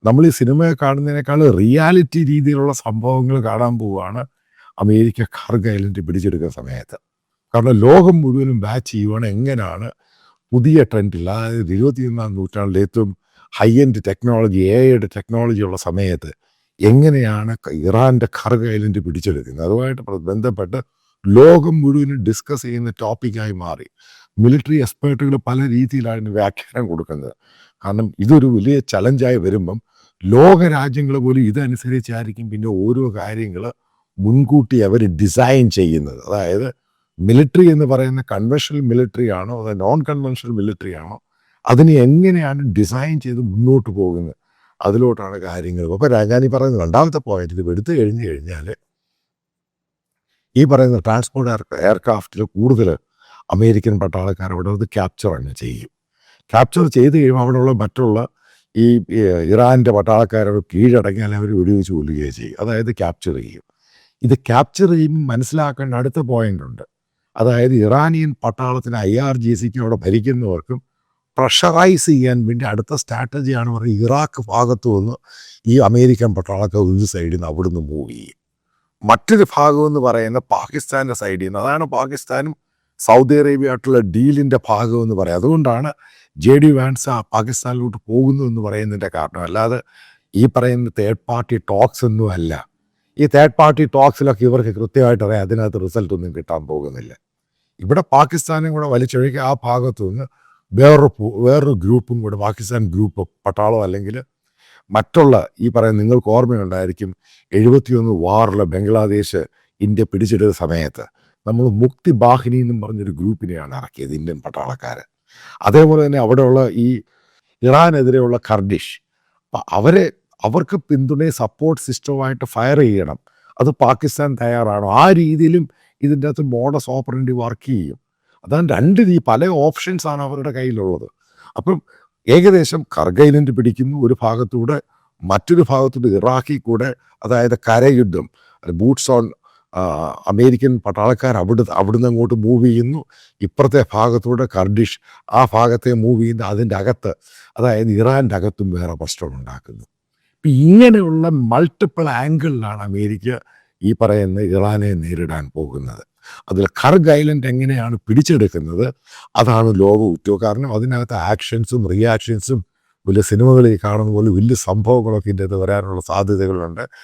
നമ്മൾ ഈ സിനിമയെ കാണുന്നതിനേക്കാൾ റിയാലിറ്റി രീതിയിലുള്ള സംഭവങ്ങൾ കാണാൻ പോവുകയാണ് അമേരിക്ക കാർഗിൽ ഐലൻഡ് പിടിച്ചെടുക്കുന്ന സമയത്ത്. കാരണം ലോകം മുഴുവനും വാച്ച് ചെയ്യുവാണ് എങ്ങനെയാണ് പുതിയ ട്രെൻഡിൽ, അതായത് 21ാം നൂറ്റാണ്ടിൽ ഏറ്റവും ഹൈ എൻഡ് ടെക്നോളജി, AI-യുടെ ടെക്നോളജി ഉള്ള സമയത്ത് എങ്ങനെയാണ് ഇറാൻ്റെ കാർഗിൽ ഐലൻഡ് പിടിച്ചെടുക്കുന്നത്. അതുമായിട്ട് ബന്ധപ്പെട്ട് ലോകം മുഴുവനും ഡിസ്കസ് ചെയ്യുന്ന ടോപ്പിക്കായി മാറി. മിലിറ്ററി എക്സ്പേർട്ടുകൾ പല രീതിയിലാണ് വ്യാഖ്യാനം കൊടുക്കുന്നത്. കാരണം ഇതൊരു വലിയ ചലഞ്ചായി വരുമ്പം ലോക രാജ്യങ്ങൾ പോലും ഇതനുസരിച്ചായിരിക്കും പിന്നെ ഓരോ കാര്യങ്ങൾ മുൻകൂട്ടി അവർ ഡിസൈൻ ചെയ്യുന്നത്. അതായത് മിലിറ്ററി എന്ന് പറയുന്ന കൺവെൻഷണൽ മിലിറ്ററി ആണോ അതോ നോൺ കൺവെൻഷണൽ മിലിറ്ററി ആണോ, അതിനെ എങ്ങനെയാണ് ഡിസൈൻ ചെയ്ത് മുന്നോട്ട് പോകുന്നത്, അതിലോട്ടാണ് കാര്യങ്ങൾ. അപ്പോൾ ഞാനീ പറയുന്ന രണ്ടാമത്തെ പോയിന്റ് ഇത് എടുത്തു കഴിഞ്ഞാൽ ഈ പറയുന്ന ട്രാൻസ്പോർട്ട് എയർക്രാഫ്റ്റിൽ കൂടുതൽ അമേരിക്കൻ പട്ടാളക്കാർ അവിടെ അത് ക്യാപ്ചർ തന്നെ ചെയ്യും. ക്യാപ്ചർ ചെയ്ത് കഴിയുമ്പോൾ അവിടെയുള്ള മറ്റുള്ള ഈ ഇറാൻ്റെ പട്ടാളക്കാരോട് കീഴടങ്ങിയാൽ അവർ വെടിവെച്ച് കൊല്ലുകയും ചെയ്യും. അതായത് ക്യാപ്ചർ ചെയ്യും. ഇത് ക്യാപ്ചർ ചെയ്യുമ്പോൾ മനസ്സിലാക്കേണ്ട അടുത്ത പോയിന്റ് ഉണ്ട്. അതായത് ഇറാനിയൻ പട്ടാളത്തിന് IRGCക്കും അവിടെ ഭരിക്കുന്നവർക്കും പ്രഷറൈസ് ചെയ്യാൻ വേണ്ടി അടുത്ത സ്ട്രാറ്റജിയാണ് പറയുന്നത്. ഇറാഖ് ഭാഗത്തു നിന്ന് ഈ അമേരിക്കൻ പട്ടാളക്കാർ ഒരു സൈഡിൽ നിന്ന് അവിടുന്ന് മൂവ് ചെയ്യും. മറ്റൊരു ഭാഗമെന്ന് പറയുന്ന പാകിസ്ഥാൻ്റെ സൈഡിൽ നിന്ന്, അതാണ് പാകിസ്ഥാനും സൗദി അറേബ്യയായിട്ടുള്ള ഡീലിൻ്റെ ഭാഗമെന്ന് പറയാം. അതുകൊണ്ടാണ് JD വാൻസ് പാകിസ്ഥാനിലോട്ട് പോകുന്നു എന്ന് പറയുന്നതിൻ്റെ കാരണം. അല്ലാതെ ഈ പറയുന്ന തേർഡ് പാർട്ടി ടോക്സ് ഒന്നും അല്ല. ഈ തേർഡ് പാർട്ടി ടോക്സിലൊക്കെ ഇവർക്ക് കൃത്യമായിട്ട് അറിയാം അതിനകത്ത് റിസൾട്ടൊന്നും കിട്ടാൻ പോകുന്നില്ല. ഇവിടെ പാകിസ്ഥാനും കൂടെ വലിച്ചൊഴുകി ആ ഭാഗത്തു നിന്ന് വേറൊരു ഗ്രൂപ്പും കൂടെ, പാകിസ്ഥാൻ ഗ്രൂപ്പ് പട്ടാളം അല്ലെങ്കിൽ മറ്റുള്ള ഈ പറയുന്ന, നിങ്ങൾക്ക് ഓർമ്മയുണ്ടായിരിക്കും 71 വാറിൽ ബംഗ്ലാദേശ് ഇന്ത്യ പിടിച്ചെടുത്ത സമയത്ത് നമ്മൾ മുക്തി ബാഹിനി എന്നും പറഞ്ഞൊരു ഗ്രൂപ്പിനെയാണ് ഇറക്കിയത് ഇന്ത്യൻ പട്ടാളക്കാർ. അതേപോലെ തന്നെ അവിടെയുള്ള ഈ ഇറാനെതിരെയുള്ള കർഡിഷ്, അവർക്ക് പിന്തുണയെ സപ്പോർട്ട് സിസ്റ്റവുമായിട്ട് ഫയർ ചെയ്യണം. അത് പാകിസ്ഥാൻ തയ്യാറാണോ? ആ രീതിയിലും ഇതിൻ്റെ അകത്ത് മോഡസ് ഓപ്പറൻഡി വർക്ക് ചെയ്യും. അതാണ് പല ഓപ്ഷൻസാണ് അവരുടെ കയ്യിലുള്ളത്. അപ്പം ഏകദേശം കാർഗിൽ ഐലൻഡ് പിടിക്കുന്നു ഒരു ഭാഗത്തൂടെ, മറ്റൊരു ഭാഗത്തൂടെ ഇറാഖിൽ കൂടെ, അതായത് കരയുദ്ധം, ബൂട്ട്സ് ഓൺ അമേരിക്കൻ പട്ടാളക്കാർ അവിടുന്ന് അങ്ങോട്ട് മൂവ് ചെയ്യുന്നു. ഇപ്പുറത്തെ ഭാഗത്തൂടെ കർഡിഷ് ആ ഭാഗത്തെ മൂവ് ചെയ്യുന്ന, അതിൻ്റെ അകത്ത് അതായത് ഇറാൻ്റെ അകത്തും വേറെ പ്രശ്നമുണ്ടാക്കുന്നു. ഇപ്പം ഇങ്ങനെയുള്ള മൾട്ടിപ്പിൾ ആംഗിളിലാണ് അമേരിക്ക ഈ പറയുന്ന ഇറാനെ നേരിടാൻ പോകുന്നത്. അതിൽ കാർഗിൽ ഐലൻഡ് എങ്ങനെയാണ് പിടിച്ചെടുക്കുന്നത് അതാണ് ലോക ഉറ്റവും. കാരണം അതിനകത്ത് ആക്ഷൻസും റിയാക്ഷൻസും വലിയ സിനിമകളിൽ കാണുന്ന പോലെ വലിയ സംഭവങ്ങളൊക്കെ ഇതിൻ്റെ അകത്ത് വരാനുള്ള സാധ്യതകളുണ്ട്.